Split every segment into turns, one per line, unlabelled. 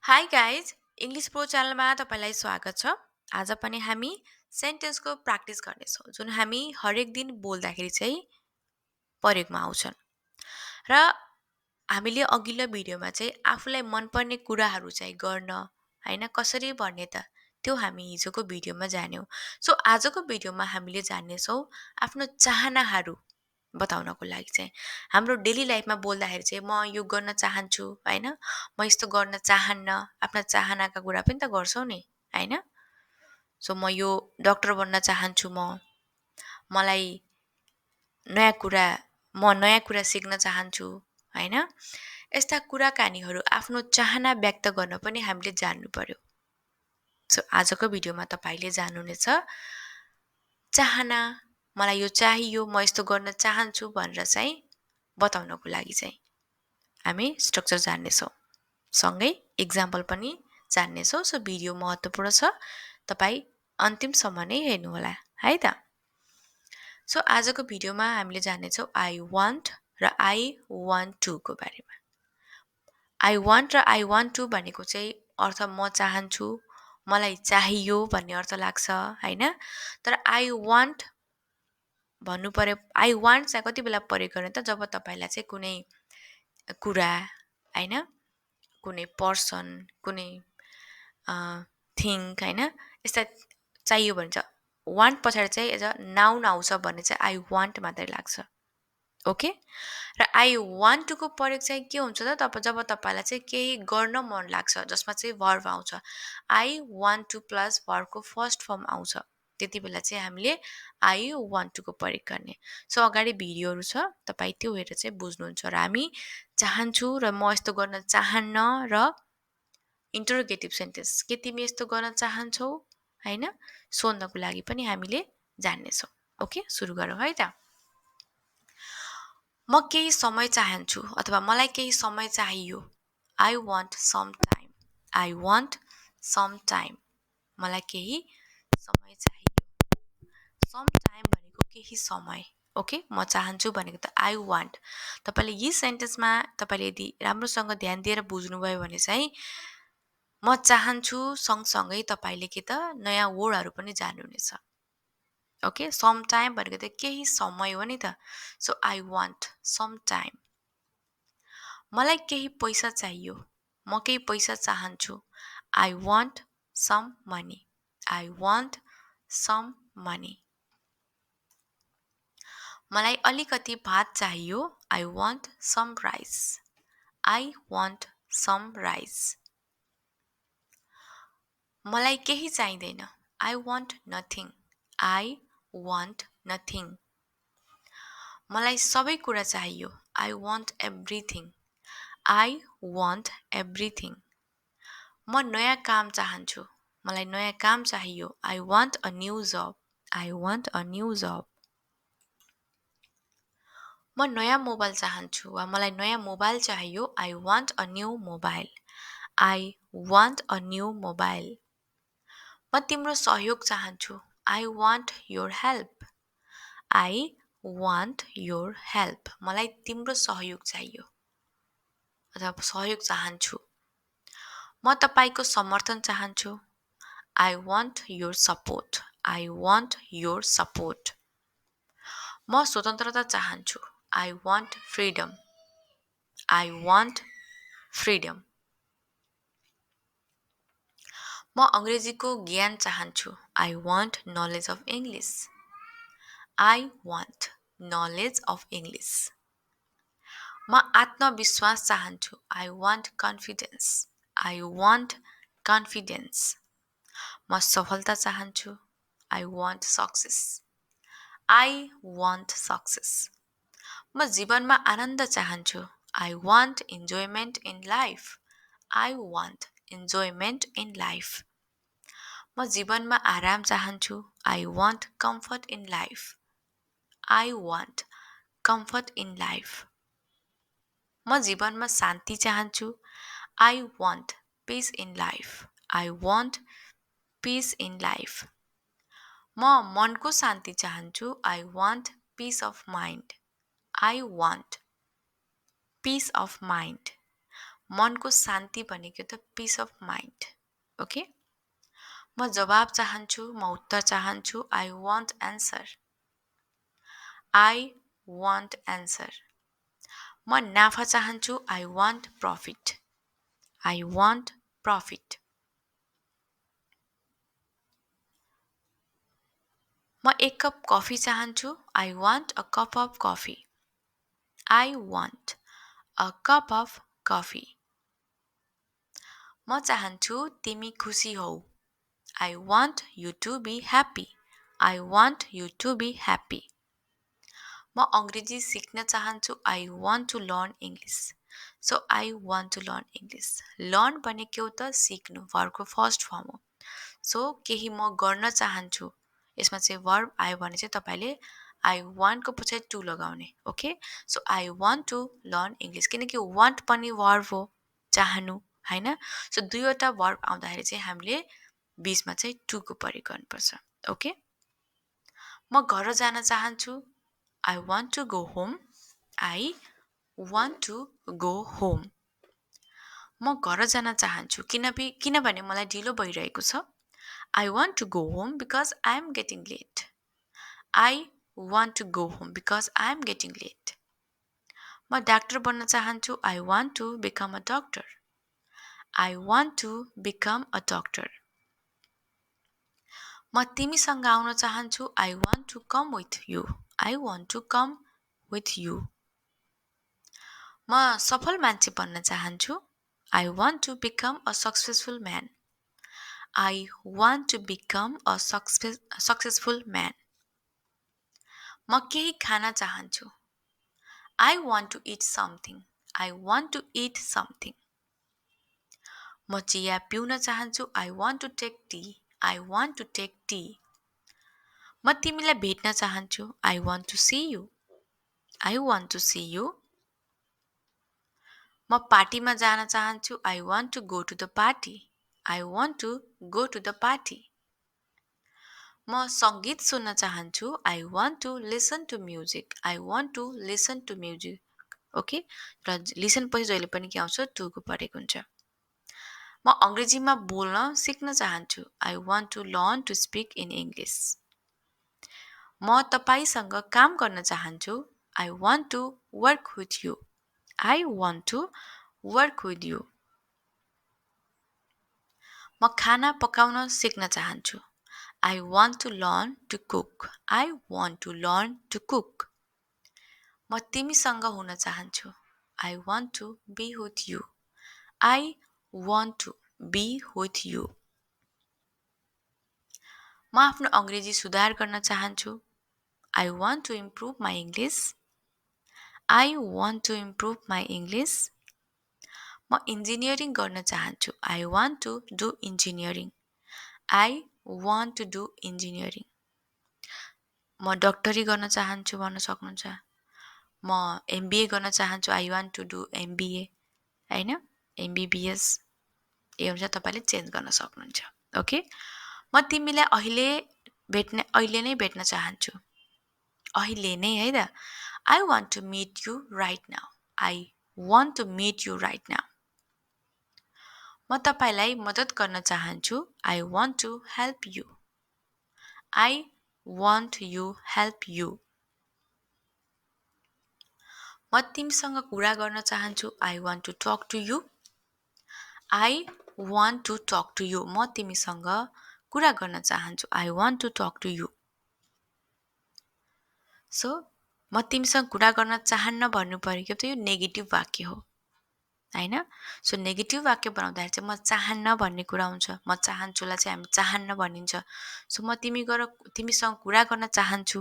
Hi guys English pro च्यानलमा तपाईँलाई स्वागत छ। आज पनि हामी सेन्टेन्सको प्र्याक्टिस गर्नेछौँ जुन हामी हरेक दिन बोल्दाखेरि चाहिँ प्रयोगमा आउँछन्। र हामीले अघिल्लो भिडियोमा चाहिँ आफूलाई मनपर्ने कुराहरू चाहिँ गर्न होइन कसरी भन्ने त त्यो हामी हिजोको भिडियोमा जान्यौँ। सो आजको भिडियोमा हामीले जान्नेछौँ आफ्नो चाहनाहरू बताउनको लागि चाहिँ हाम्रो डेली लाइफमा बोल्दाखेरि चाहिँ म यो गर्न चाहन्छु होइन, म यस्तो गर्न चाहन्न, आफ्ना चाहनाका कुरा पनि त गर्छौँ नि होइन। सो म यो डक्टर बन्न चाहन्छु, मलाई नयाँ कुरा सिक्न चाहन्छु होइन। यस्ता कुराकानीहरू आफ्नो चाहना व्यक्त गर्न पनि हामीले जान्नु पर्यो। सो आजको भिडियोमा तपाईँले जान्नुहुनेछ चाहना, मलाई यो चाहियो, म यस्तो गर्न चाहन्छु भनेर चाहिँ बताउनको लागि चाहिँ हामी स्ट्रक्चर जान्नेछौँ, सँगै इक्जाम्पल पनि जान्नेछौँ। सो भिडियो महत्त्वपूर्ण छ, तपाईँ अन्तिमसम्म नै हेर्नुहोला है त। सो आजको भिडियोमा हामीले जान्नेछौँ आई वान्ट र आई वान्ट टूको बारेमा। आई वान्ट र आई वान्ट टू भनेको चाहिँ अर्थ म चाहन्छु, मलाई चाहियो भन्ने अर्थ लाग्छ होइन। तर आई वान्ट भन्नु पर्यो, आई वान्ट चाहिँ कति बेला प्रयोग गर्ने त जब तपाईँलाई चाहिँ कुनै कुरा होइन, कुनै पर्सन, कुनै थिङ होइन यस्ता चाहियो भने चाहिँ वान्ट पछाडि चाहिँ एज अ नाउन आउँछ भने चाहिँ आई वान्ट मात्रै लाग्छ। ओके। र आई वान्ट टूको प्रयोग चाहिँ के हुन्छ त जब तपाईँलाई चाहिँ केही गर्न मन लाग्छ जसमा चाहिँ भर्ब आउँछ। आई वान्ट टू प्लस भर्बको फर्स्ट फर्म आउँछ, त्यति बेला चाहिँ हामीले आई वान्ट टूको प्रयोग गर्ने। सो अगाडि भिडियोहरू छ, तपाईँ त्यो हेरेर चाहिँ बुझ्नुहुन्छ। र हामी चाहन्छु र म यस्तो गर्न चाहन्न र इन्टरोगेटिभ सेन्टेन्स के तिमी यस्तो गर्न चाहन्छौ होइन सोध्नको लागि पनि हामीले जान्नेछौँ। ओके, सुरु गरौँ है त। म केही समय चाहन्छु अथवा मलाई केही समय चाहियो। I want some time. I want some time, मलाई केही समय चाहियो। सम टाइम भनेको केही समय। ओके, म चाहन्छु भनेको त आई वान्ट। तपाईँले यी सेन्टेन्समा तपाईँले यदि राम्रोसँग ध्यान दिएर बुझ्नुभयो भने चाहिँ म चाहन्छु सँगसँगै तपाईँले के त नयाँ वर्डहरू पनि जान्नुहुनेछ। ओके, सम टाइम भनेको त केही समय हो नि त। So I want some time. मलाई केही पैसा चाहियो, म केही पैसा चाहन्छु। I want some money. I want some money. मलाई अलिकति भात चाहियो। I want some rice. I want some rice. मलाई केही चाहिँदैन। I want nothing. I want nothing. मलाई सबै कुरा चाहियो। I want everything. I want everything. म नयाँ काम चाहन्छु। मलाई नयाँ काम चाहियो। I want a new job. I want a new जब। म नयाँ मोबाइल चाहन्छु वा मलाई नयाँ मोबाइल चाहियो। I want a new mobile. I want a new mobile. म तिम्रो सहयोग चाहन्छु। I want your help. I want your help. मलाई तिम्रो सहयोग चाहियो अथवा सहयोग चाहन्छु। म तपाईँको समर्थन चाहन्छु। I want your support. I want your support. म स्वतन्त्रता चाहन्छु। I want freedom. I want freedom. म अङ्ग्रेजीको ज्ञान चाहन्छु। I want knowledge of English. I want knowledge of English. म आत्मविश्वास चाहन्छु। I want confidence. I want confidence. म सफलता चाहन्छु। I want success. I want success. म जीवनमा आनन्द चाहन्छु। I want enjoyment in life. I want enjoyment in life. म जीवनमा आराम चाहन्छु। I want comfort in life. I want comfort in life. म जीवनमा शान्ति चाहन्छु। I want peace in life. I want peace in life. म मनको शान्ति चाहन्छु। I want peace of mind. I want peace of mind. मनको शान्ति भनेको त पिस अफ माइन्ड. ओके, म जवाब चाहन्छु, म उत्तर चाहन्छु. I want answer. I want answer. म नाफा चाहन्छु. I want profit. I want profit. म एक कप कफी चाहन्छु. I want a cup of coffee. I want a cup of coffee. म चाहन्छु तिमी खुसी हौ. I want you to be happy. I want you to be happy. म अंग्रेजी सिक्न चाहन्छु. I want to learn English. So I want to learn English. Learn भनेको त सिक्नु, वर्बको फर्स्ट फर्म हो. सो केही म गर्न चाहन्छु, यसमा चाहिँ वर्ब आयो भने चाहिँ तपाईले I want को पछाडि टु लगाउने. Okay, so I want to learn English. किनकि want पनि वर्ब हो, चाहनु, हैन. सो दुईवटा वर्ब आउँदाखेरि चाहिँ हामीले बीचमा चाहिँ टु को प्रयोग गर्नुपर्छ. ओके, म घर जान चाहन्छु. I want to go home. I want to go home. म घर जान चाहन्छु किनभने मलाई ढिलो भइरहेको छ. I want to go home because I am getting late. I want to go home because I am getting late. म डाक्टर बन्न चाहन्छु. I want to become a doctor. I want to become a doctor. म तिमीसँग आउन चाहन्छु. I want to come with you. I want to come with you. म सफल मान्छे बन्न चाहन्छु. I want to become a successful man. I want to become a successful man. म केही खान चाहन्छु. I want to eat something. I want to eat something. म चिया पिउन चाहन्छु. I want to take tea. I want to take tea. म तिमीलाई भेट्न चाहन्छु. I want to see you. I want to see you. म पार्टीमा जान चाहन्छु. I want to go to the party. I want to go to the party. म संगीत सुन्न चाहन्छु. I want to listen to music. I want to listen to music. Okay, र listen पछि जहिले पनि के आउँछ, टु को प्रयोग हुन्छ. म अंग्रेजीमा बोल्न सिक्न चाहन्छु. I want to learn to speak in English. म तपाईसँग काम गर्न चाहन्छु. I want to work with you. I want to work with you. म खाना पकाउन सिक्न चाहन्छु. I want to learn to cook. I want to learn to cook. म तिमीसँग हुन चाहन्छु. I want to be with you. I want to be with you. म आफ्नो अंग्रेजी सुधार गर्न चाहन्छु. I want to improve my English. I want to improve my English. म इन्जिनियरिङ गर्न चाहन्छु. I want to do engineering. I want to do engineering. म डक्टरी गर्न चाहन्छु भन्न सक्नुहुन्छ. म MBA गर्न चाहन्छु. I want to do MBA. हैन, MBBS. यो हुन्छ, तपाईले चेन्ज गर्न सक्नुहुन्छ. ओके, म तिमीलाई अहिले नै भेट्न चाहन्छु. अहिले नै है त. I want to meet you right now. I want to meet you right now. म तपाईलाई मद्दत गर्न चाहन्छु. I want to help you. I want you help you. म तिमीसँग कुरा गर्न चाहन्छु. I want to talk to you. I want to talk to you. म तिमीसँग कुरा गर्न चाहन्छु. I want to talk to you. So म तिमीसँग कुरा गर्न चाहन्न भन्नु परेको त यो नेगेटिभ वाक्य हो, हैन. सो नेगेटिभ वाक्य बनाउँदाखेरि चाहिँ म चाहन्न भन्ने कुरा हुन्छ. म चाहन्छुलाई चाहिँ हामी चाहन्न भनिन्छ. सो म तिमीसँग कुरा गर्न चाहन्छु,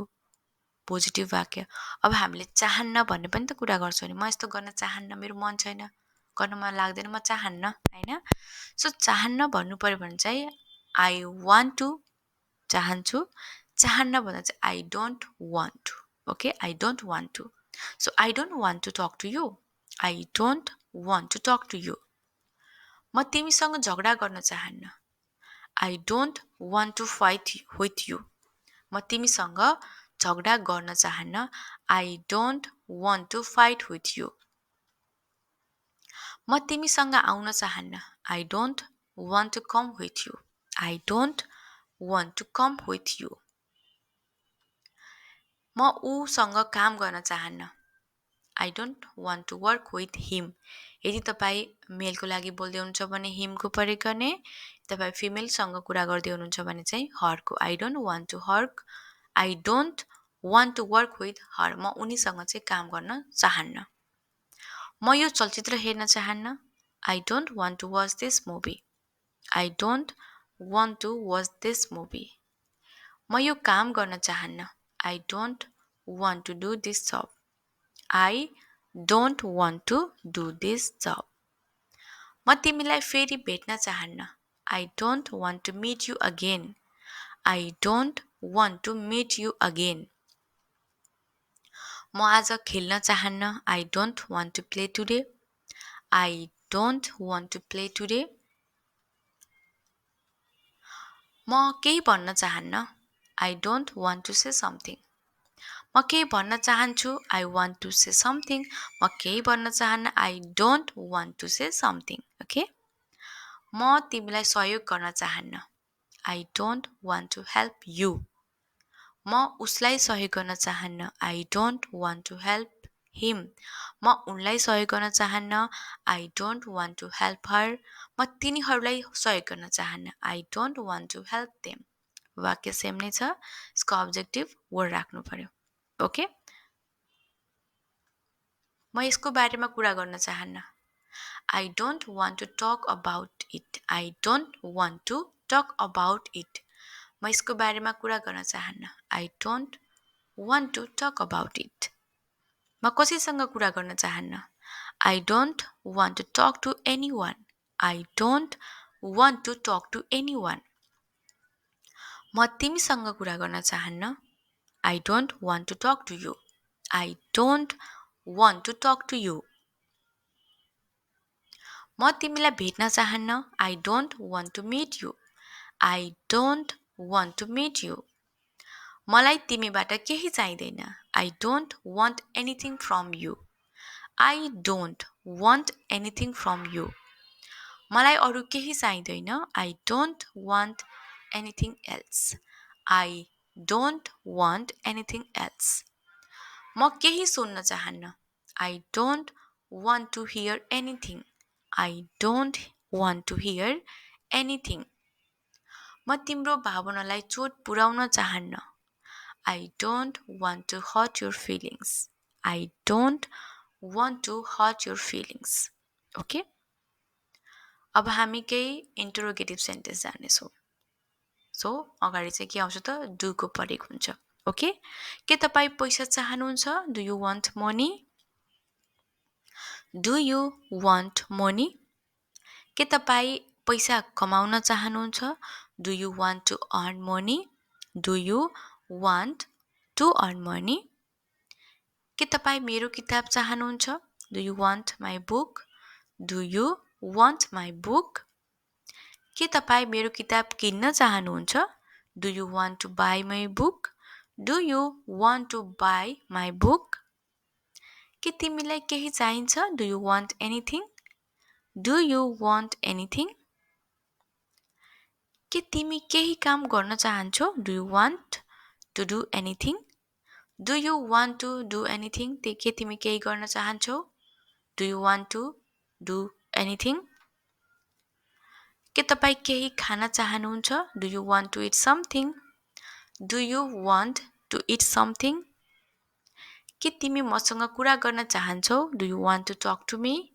पोजिटिभ वाक्य. अब हामीले चाहन्न भन्ने पनि त कुरा गर्छौँ नि. म यस्तो गर्न चाहन्न, मेरो मन छैन, गर्न मन लाग्दैन, म चाहन्न, हैन. सो चाहन्न भन्नु पर्यो भने चाहिँ I want to, चाहन्छु. चाहन्न भन्दा चाहिँ I don't want to. Okay, I don't want to. So I don't want to talk to you. I don't want to talk to you. म तिमीसँग झगडा गर्न चाहन्न. I don't want to fight with you. म तिमीसँग झगडा गर्न चाहन्न. I don't want to fight with you. म तिमीसँग आउन चाहन्न. I don't want to come with you. I don't want to come with you. म ऊसँग काम गर्न चाहन्न. I don't want to work with him. यदि तपाईँ मेलको लागि बोल्दै हुनुहुन्छ भने हिमको प्रयोग गर्ने. तपाईँ फिमेलसँग कुरा गर्दै हुनुहुन्छ भने चाहिँ हरको. I don't want to work with her. म उनीसँग चाहिँ काम गर्न चाहन्न. म यो चलचित्र हेर्न चाहन्न. I don't want to watch this movie. I don't want to watch this movie. म यो काम गर्न चाहन्न. I don't want to do this job. I don't want to do this job. म तिमीलाई फेरि भेट्न चाहन्न. I don't want to meet you again. I don't want to meet you again. म आज खेल्न चाहन्न. I don't want to play today. I don't want to play today. म केही भन्न चाहन्न. I don't want to say something. म केही भन्न चाहन्छु. I want to say something. म केही भन्न चाहन्न. I don't want to say something. Okay? म तिमीलाई सहयोग गर्न चाहन्न. I don't want to help you. म उसलाई सहयोग गर्न चाहन्न. I don't want to help him. म उनलाई सहयोग गर्न चाहन्न. I don't want to help her. म तिनीहरूलाई सहयोग गर्न चाहन्न. I don't want to help them. वाक्य सेम नै छ. यसको अब्जेक्टिभ वर्ड राख्नु पर्यो. ओके? म यसको बारेमा कुरा गर्न चाहन्न. I don't want to talk about it. I don't want to talk about it. म यसको बारेमा कुरा गर्न चाहन्न. I don't want to talk about it. म कसैसँग कुरा गर्न चाहन्न. I don't want to talk to anyone. I don't want to talk to anyone. म तिमीसँग कुरा गर्न चाहन्न. I don't want to talk to you. I don't want to talk to you. म तिमीलाई भेट्न चाहन्न. I don't want to meet you. I don't want to meet you. मलाई तिमीबाट केही चाहिँदैन. I don't want anything from you. I don't want anything from you. मलाई अरू केही चाहिँदैन. I don't want anything else. I don't want anything else. म केही सुन्न चाहन्न. I don't want to hear anything. I don't want to hear anything. म तिम्रो भावनालाई चोट पुर्याउन चाहन्न. I don't want to hurt your feelings. I don't want to hurt your feelings. Okay? अब हामी केही इन्टरोगेटिभ सेन्टेन्स जान्नेछौँ. सो अगाडि चाहिँ के आउँछ त? डुको प्रयोग हुन्छ. ओके? के तपाईँ पैसा चाहनुहुन्छ? Do you want money? Do you want money? के तपाईँ पैसा कमाउन चाहनुहुन्छ? Do you want to earn money? Do you want to earn money? के तपाईँ मेरो किताब चाहनुहुन्छ? Do you want my book? Do you want my book? के तपाईँ मेरो किताब किन्न चाहनुहुन्छ? Do you want to buy my book? Do you want to buy my book? के तिमीलाई केही चाहिन्छ? Do you want anything? Do you want anything? के तिमी केही काम गर्न चाहन्छौ? Do you want to do anything? Do you want to do anything? के तिमी केही गर्न चाहन्छौ? Do you want to do anything? के तपाईँ केही खान चाहनुहुन्छ? Do you want to eat something? Do you want to eat something? के तिमी मसँग कुरा गर्न चाहन्छौ? Do you want to talk to me?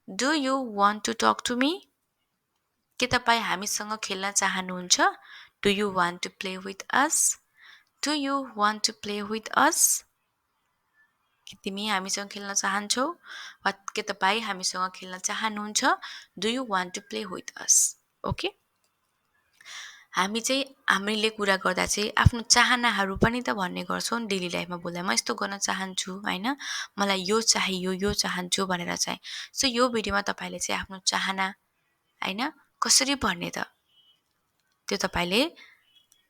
Do you want to talk to me? के तपाईँ हामीसँग खेल्न चाहनुहुन्छ? Do you want to play with us? Do you want to play with us? के तिमी हामीसँग खेल्न चाहन्छौ? वा के तपाईँ हामीसँग खेल्न चाहनुहुन्छ? Do you want to play with us? Okay? हामी चाहिँ हामीले कुरा गर्दा चाहिँ आफ्नो चाहनाहरू पनि त भन्ने गर्छौँ डेली लाइफमा बोल्दा. म यस्तो गर्न चाहन्छु, हैन? मलाई यो चाहियो, यो चाहन्छु भनेर चाहिँ. सो यो भिडियोमा तपाईले चाहिँ आफ्नो चाहना, हैन, कसरी भन्ने त त्यो तपाईले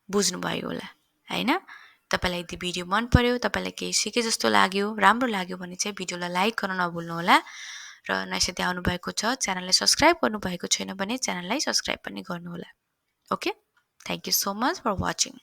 बुझ्नुभयो होला, हैन? तपाईलाई यदि भिडियो मन पर्यो, तपाईलाई केही सिके जस्तो लाग्यो, राम्रो लाग्यो भने चाहिँ भिडियोलाई लाइक गर्न नभुल्नु होला र नयाँ साथी आउनुभएको छ, च्यानललाई सब्सक्राइब गर्नुभएको छैन भने च्यानललाई सब्सक्राइब पनि गर्नुहोला। Okay, thank you so much for watching.